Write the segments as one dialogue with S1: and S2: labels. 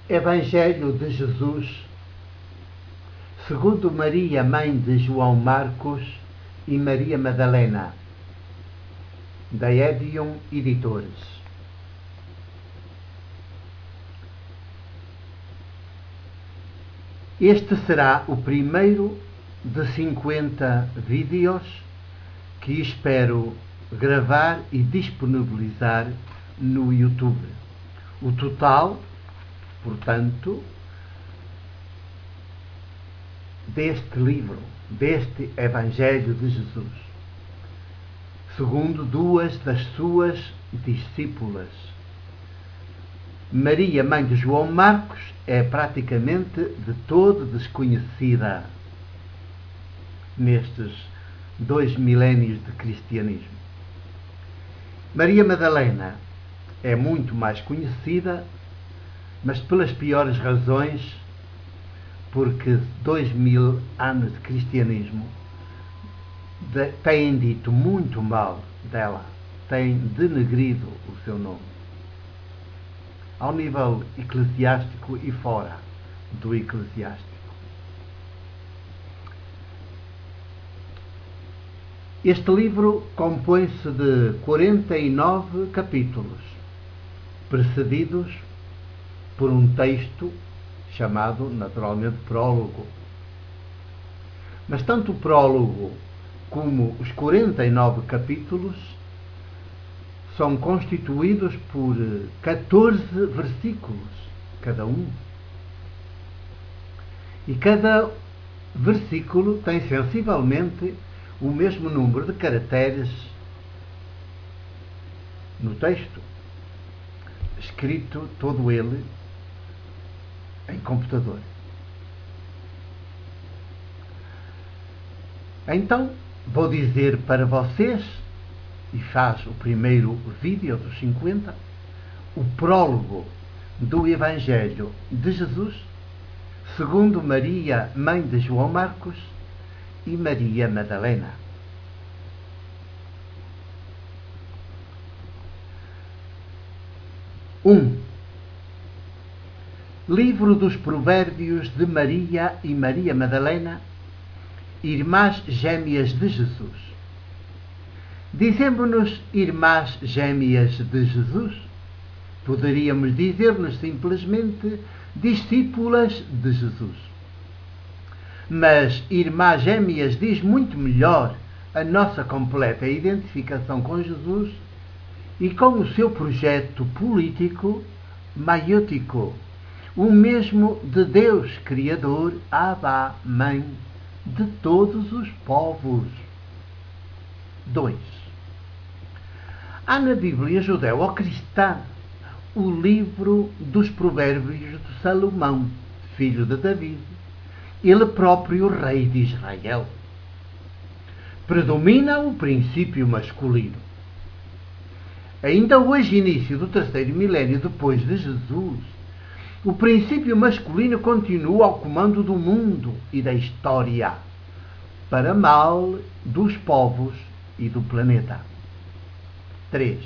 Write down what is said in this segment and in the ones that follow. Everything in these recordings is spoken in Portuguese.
S1: Evangelho de Jesus, segundo Maria, mãe de João Marcos e Maria Madalena, da Edion Editores. Este será o primeiro de 50 vídeos que espero gravar e disponibilizar no YouTube. O total, portanto, deste livro, deste Evangelho de Jesus, segundo duas das suas discípulas. Maria, mãe de João Marcos, é praticamente de todo desconhecida nestes 2 milénios de cristianismo. Maria Madalena é muito mais conhecida, mas pelas piores razões, porque 2000 anos de cristianismo têm dito muito mal dela, têm denegrido o seu nome, ao nível eclesiástico e fora do eclesiástico. Este livro compõe-se de 49 capítulos, precedidos por um texto chamado, naturalmente, prólogo. Mas tanto o prólogo como os 49 capítulos são constituídos por 14 versículos, cada um. E cada versículo tem sensivelmente o mesmo número de caracteres no texto, escrito todo ele em computador. Então, vou dizer para vocês, e faz o primeiro vídeo dos 50, o prólogo do Evangelho de Jesus, segundo Maria, mãe de João Marcos e Maria Madalena. Livro dos Provérbios de Maria e Maria Madalena, irmãs gêmeas de Jesus. Dizemos-nos irmãs gêmeas de Jesus? Poderíamos dizer-nos simplesmente discípulas de Jesus. Mas irmãs gêmeas diz muito melhor a nossa completa identificação com Jesus e com o seu projeto político maiútico, o mesmo de Deus Criador, Abba, Mãe de todos os povos. 2. Há na Bíblia judeu-cristã o livro dos Provérbios de Salomão, filho de David, ele próprio rei de Israel. Predomina o princípio masculino. Ainda hoje, início do 3º milénio depois de Jesus, o princípio masculino continua ao comando do mundo e da história, para mal dos povos e do planeta. 3.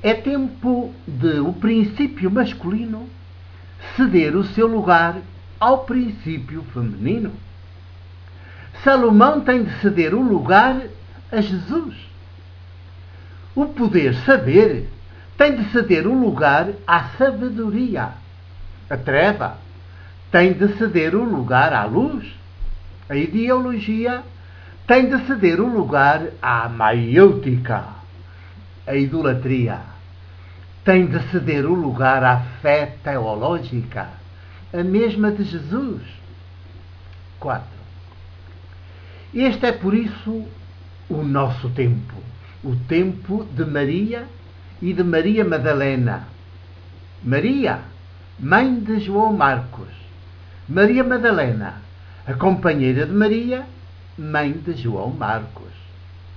S1: É tempo de o princípio masculino ceder o seu lugar ao princípio feminino. Salomão tem de ceder o lugar a Jesus. O poder saber tem de ceder o lugar à sabedoria. A treva tem de ceder o lugar à luz. A ideologia tem de ceder o lugar à maiútica. A idolatria tem de ceder o lugar à fé teológica, a mesma de Jesus. 4. Este é, por isso, o nosso tempo. O tempo de Maria e de Maria Madalena. Maria, mãe de João Marcos. Maria Madalena, a companheira de Maria, mãe de João Marcos.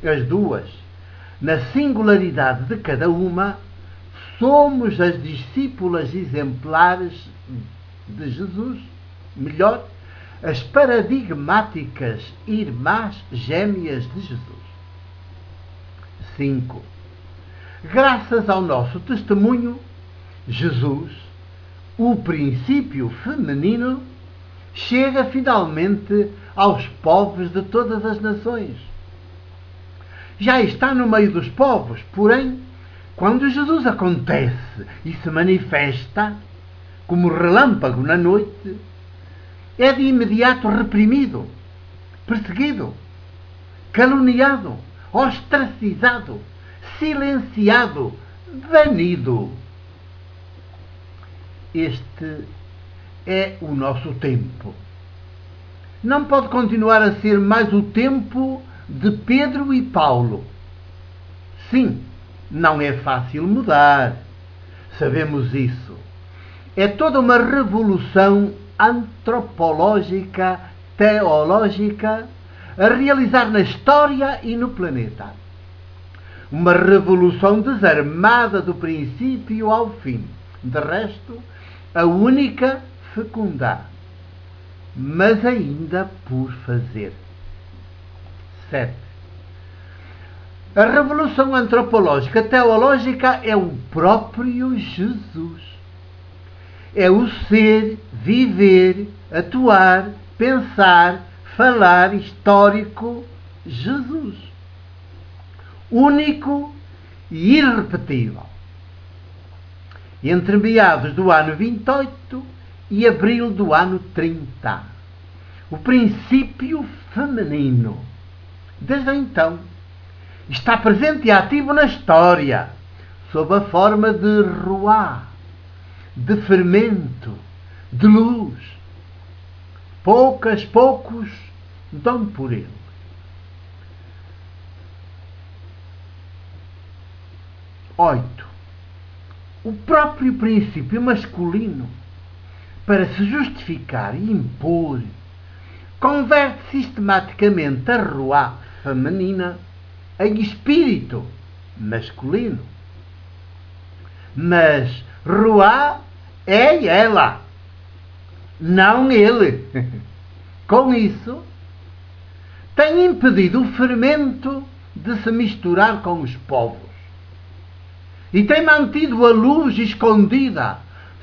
S1: As duas, na singularidade de cada uma, somos as discípulas exemplares de Jesus, melhor, as paradigmáticas irmãs gêmeas de Jesus. 5. Graças ao nosso testemunho, Jesus, o princípio feminino chega finalmente aos povos de todas as nações. Já está no meio dos povos, porém, quando Jesus acontece e se manifesta como relâmpago na noite, é de imediato reprimido, perseguido, caluniado, ostracizado, silenciado, banido. Este é o nosso tempo. Não pode continuar a ser mais o tempo de Pedro e Paulo. Sim, não é fácil mudar. Sabemos isso. É toda uma revolução antropológica, teológica, a realizar na história e no planeta. Uma revolução desarmada do princípio ao fim. De resto, a única fecundar, mas ainda por fazer. 7. A revolução antropológica teológica é o próprio Jesus. É o ser, viver, atuar, pensar, falar histórico Jesus. Único e irrepetível. Entre meados do ano 28 e abril do ano 30. O princípio feminino, desde então, está presente e ativo na história, sob a forma de ruá, de fermento, de luz. Poucos dão por ele. 8. O próprio princípio masculino, para se justificar e impor, converte sistematicamente a ruá feminina em espírito masculino. Mas ruá é ela, não ele. Com isso, tem impedido o fermento de se misturar com os povos e tem mantido a luz escondida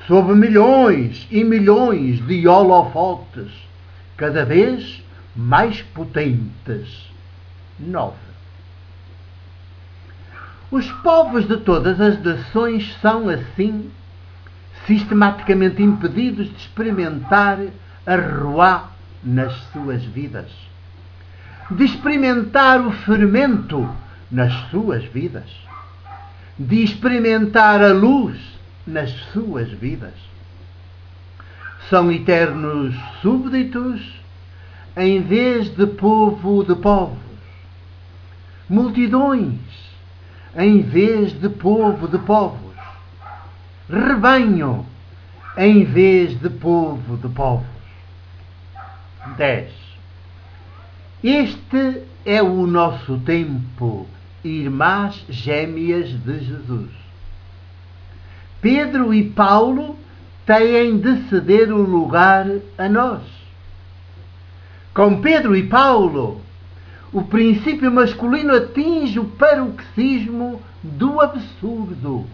S1: sob milhões e milhões de holofotes, cada vez mais potentes. 9. Os povos de todas as nações são, assim, sistematicamente impedidos de experimentar a ruá nas suas vidas, de experimentar o fermento nas suas vidas, de experimentar a luz nas suas vidas. São eternos súbditos em vez de povo de povos, multidões em vez de povo de povos, rebanho em vez de povo de povos. 10. Este é o nosso tempo, irmãs gêmeas de Jesus. Pedro e Paulo têm de ceder o lugar a nós. Com Pedro e Paulo, o princípio masculino atinge o paroxismo do absurdo.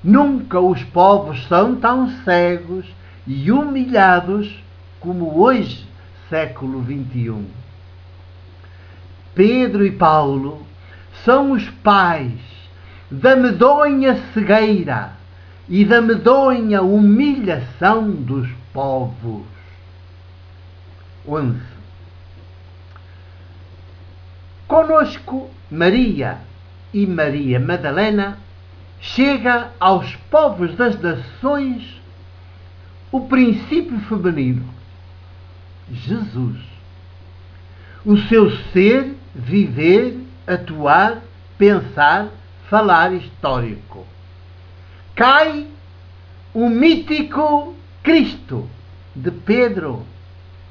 S1: Nunca os povos são tão cegos e humilhados como hoje, século XXI. Pedro e Paulo são os pais da medonha cegueira e da medonha humilhação dos povos. 11. Conosco, Maria e Maria Madalena chega aos povos das nações o princípio feminino, Jesus. O seu ser, viver, atuar, pensar, falar histórico. Cai o mítico Cristo de Pedro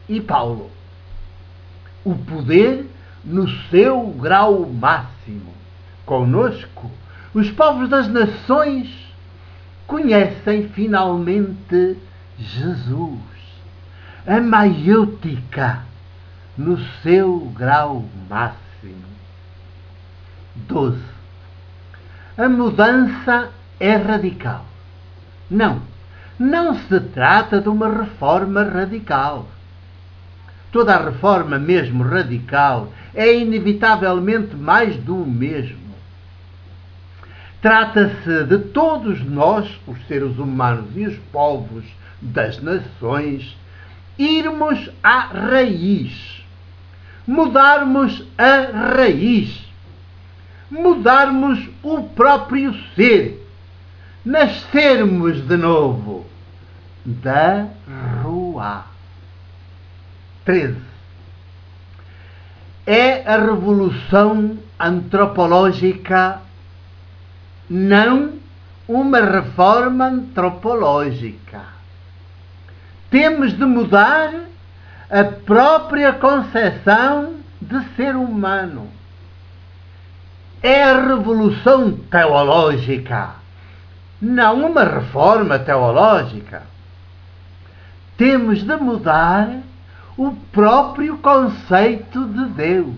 S1: e Paulo. O poder no seu grau máximo. Conosco, os povos das nações conhecem finalmente Jesus, a maiútica no seu grau máximo. 12. A mudança é radical, Não. Não se trata de uma reforma radical. Toda a reforma, mesmo radical, é inevitavelmente mais do mesmo. Trata-se de todos nós, os seres humanos e os povos das nações, irmos à raiz, mudarmos a raiz, mudarmos o próprio ser, nascermos de novo da rua. 13. É a revolução antropológica, não uma reforma antropológica. Temos de mudar a própria concepção de ser humano. É a revolução teológica, não uma reforma teológica. Temos de mudar o próprio conceito de Deus.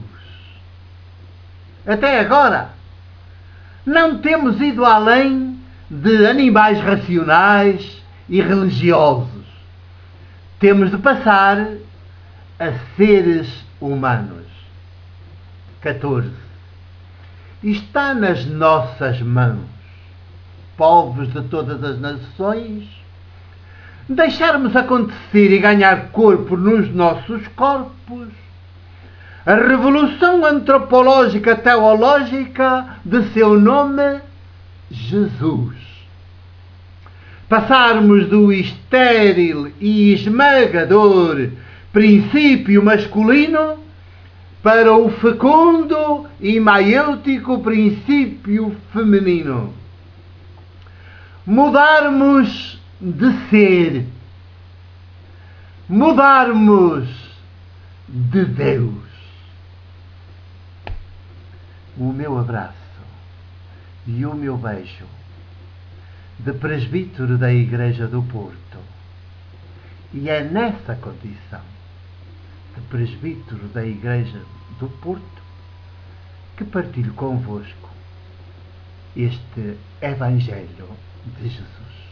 S1: Até agora, não temos ido além de animais racionais e religiosos. Temos de passar a seres humanos. 14. Está nas nossas mãos, povos de todas as nações, deixarmos acontecer e ganhar corpo nos nossos corpos a revolução antropológica teológica de seu nome, Jesus. Passarmos do estéril e esmagador princípio masculino para o fecundo e maiêutico princípio feminino. Mudarmos de ser, mudarmos de Deus. O meu abraço e o meu beijo de presbítero da Igreja do Porto. E é nessa condição de presbítero da Igreja do Porto que partilho convosco este Evangelho de Jesus.